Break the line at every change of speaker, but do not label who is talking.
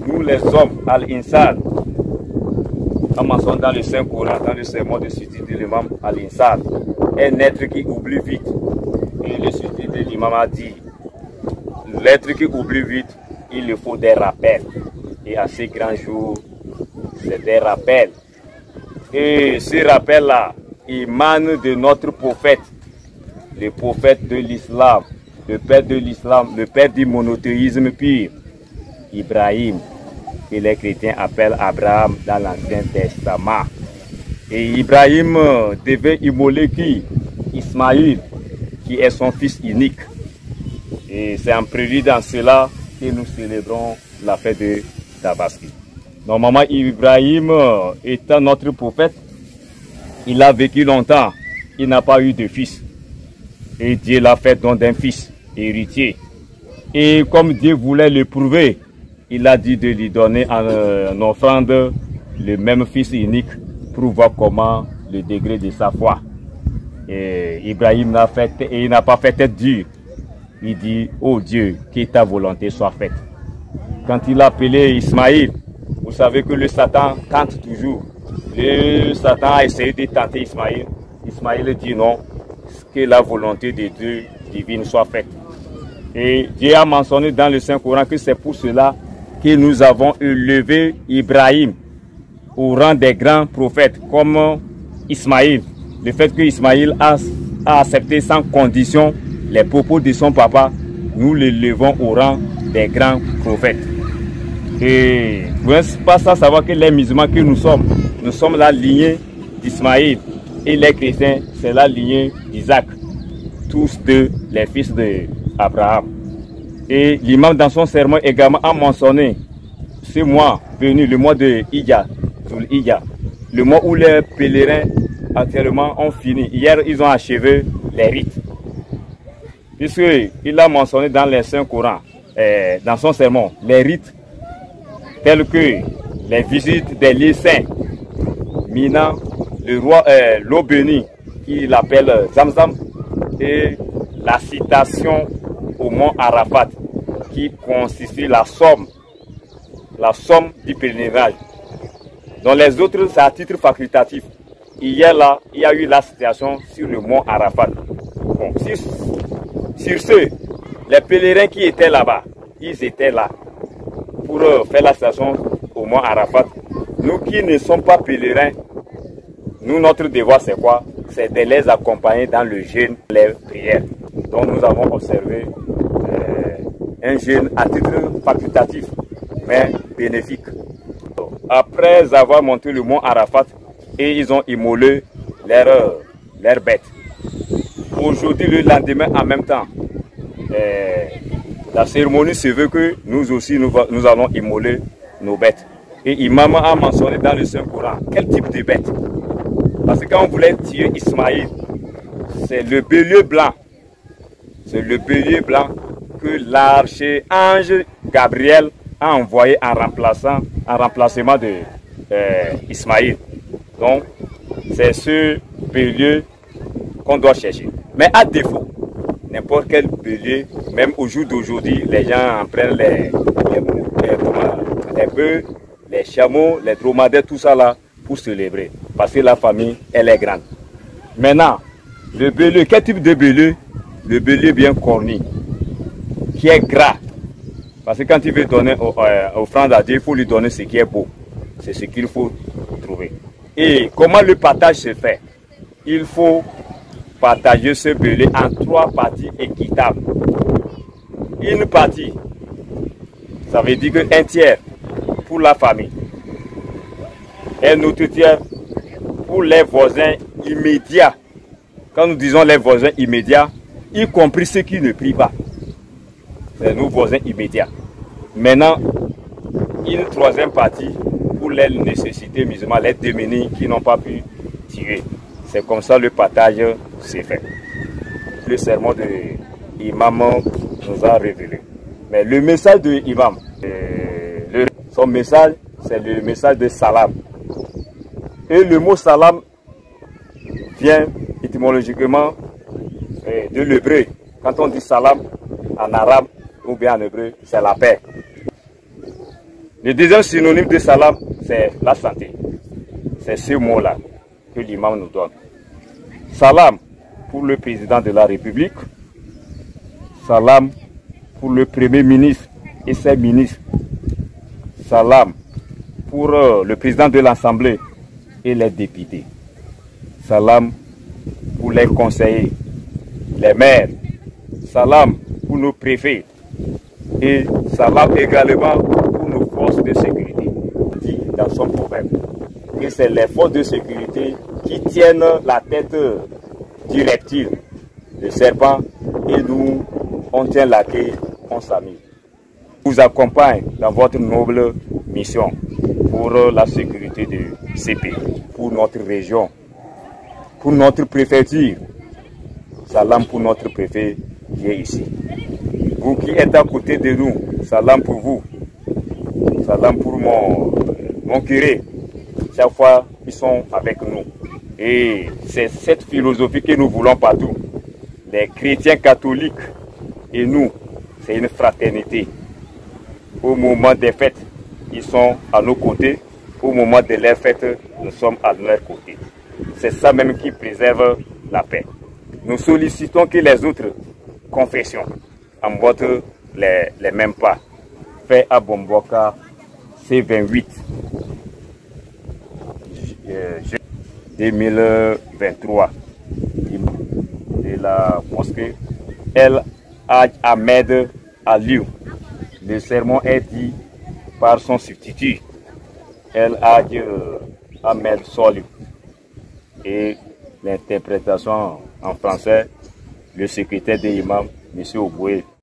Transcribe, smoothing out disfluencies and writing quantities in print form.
nous les hommes, Al-Insan, on mentionne dans le Saint-Coran, dans le sermon de suicide de l'imam Al-Insan, un être qui oublie vite. Et le suicide de l'imam a dit, l'être qui oublie vite, il lui faut des rappels. Et à ces grands jours, c'est des rappels. Et ces rappels-là émanent de notre prophète, le prophète de l'islam, le père de l'islam, le père du monothéisme pur, Ibrahim, que les chrétiens appellent Abraham dans l'Ancien Testament. Et Ibrahim devait immoler qui? Ismaïl, qui est son fils unique. Et c'est en prélude dans cela que nous célébrons la fête de Tabaski. Normalement, Ibrahim étant notre prophète, il a vécu longtemps, il n'a pas eu de fils. Et Dieu l'a fait don d'un fils héritier. Et comme Dieu voulait le prouver, il a dit de lui donner en offrande le même fils unique pour voir comment le degré de sa foi. Et Ibrahim n'a pas fait tête dure. Il dit, oh Dieu, que ta volonté soit faite. Quand il a appelé Ismaïl, vous savez que le Satan tente toujours. Le Satan a essayé de tenter Ismaïl. Ismaïl dit non, que la volonté de Dieu divine soit faite. Et Dieu a mentionné dans le Saint-Coran que c'est pour cela que nous avons élevé Ibrahim au rang des grands prophètes comme Ismaïl. Le fait que Ismaïl a accepté sans condition les propos de son papa, nous l'élevons au rang des grands prophètes. Et vous n'êtes pas sans savoir que les musulmans que nous sommes la lignée d'Ismaïl. Et les chrétiens, c'est la lignée d'Isaac. Tous deux les fils d'Abraham. Et l'imam dans son sermon également a mentionné ce mois venu, le mois de Iyya, le mois où les pèlerins actuellement ont fini. Hier, ils ont achevé les rites. Puisqu'il a mentionné dans les Saint-Coran, dans son sermon, les rites tels que les visites des lieux saints, Mina, le roi, l'eau bénie, qu'il appelle Zamzam, et la citation au mont Arafat, qui constitue la somme du pèlerinage. Dans les autres, c'est à titre facultatif. Hier, là, il y a eu la citation sur le mont Arafat. Bon, sur ce, les pèlerins qui étaient là-bas, ils étaient là pour faire la citation au mont Arafat. Nous qui ne sommes pas pèlerins, nous, notre devoir, c'est quoi? C'est de les accompagner dans le jeûne, les prières. Donc, nous avons observé un jeûne à titre facultatif, mais bénéfique. Après avoir monté le mont Arafat, et ils ont immolé leurs bêtes. Aujourd'hui, le lendemain, en même temps, la cérémonie se veut que nous aussi, nous allons immoler nos bêtes. Et Imam a mentionné dans le Saint-Coran quel type de bête. Parce que quand on voulait tuer Ismaïl, c'est le bélier blanc. C'est le bélier blanc que l'archange Gabriel a envoyé en remplacement de Ismaïl. Donc, c'est ce bélier qu'on doit chercher. Mais à défaut, n'importe quel bélier, même au jour d'aujourd'hui, les gens en prennent les bœufs, les chameaux, les dromadaires, tout ça là, pour célébrer. Parce que la famille, elle est grande. Maintenant, le bélier, quel type de bélier? Le bélier bien cornu, qui est gras. Parce que quand il veut donner offrande à Dieu, il faut lui donner ce qui est beau. C'est ce qu'il faut trouver. Et comment le partage se fait? Il faut partager ce bélier en 3 parties équitables. Une partie, ça veut dire qu'un tiers pour la famille. Un autre tiers pour les voisins immédiats. Quand nous disons les voisins immédiats, y compris ceux qui ne prient pas. C'est nos voisins immédiats. Maintenant, une 3e partie pour les nécessités musulmanes, les démunis qui n'ont pas pu tirer. C'est comme ça le partage s'est fait. Le sermon de l'imam nous a révélé. Mais le message de l'imam, son message, c'est le message de salam. Et le mot salam vient étymologiquement de l'hébreu. Quand on dit salam en arabe ou bien en hébreu, c'est la paix. Le deuxième synonyme de salam, c'est la santé. C'est ce mot-là que l'imam nous donne. Salam pour le président de la République. Salam pour le premier ministre et ses ministres. Salam pour le président de l'Assemblée et les députés. Salam pour les conseillers, les maires. Salam pour nos préfets. Et salam également pour nos forces de sécurité. Dit dans son proverbe que c'est les forces de sécurité qui tiennent la tête du reptile, le serpent, et nous, on tient la queue, on s'amuse. Vous accompagne dans votre noble mission pour la sécurité de ces pays, pour notre région, pour notre préfecture. Salam pour notre préfet qui est ici. Vous qui êtes à côté de nous, salam pour vous. Salam pour mon curé. Chaque fois, ils sont avec nous. Et c'est cette philosophie que nous voulons partout. Les chrétiens catholiques et nous, c'est une fraternité. Au moment des fêtes, ils sont à nos côtés. Au moment de leurs fêtes, nous sommes à leur côté. C'est ça même qui préserve la paix. Nous sollicitons que les autres confessions emboîtent les mêmes pas. Fait à Bomboka, C28, 2023, de la mosquée El Hadj Ahmed Aliou. Le sermon est dit par son substitut, El Hadj Ahmed Soliou. Et l'interprétation en français, le secrétaire de l'imam, M. Oboué.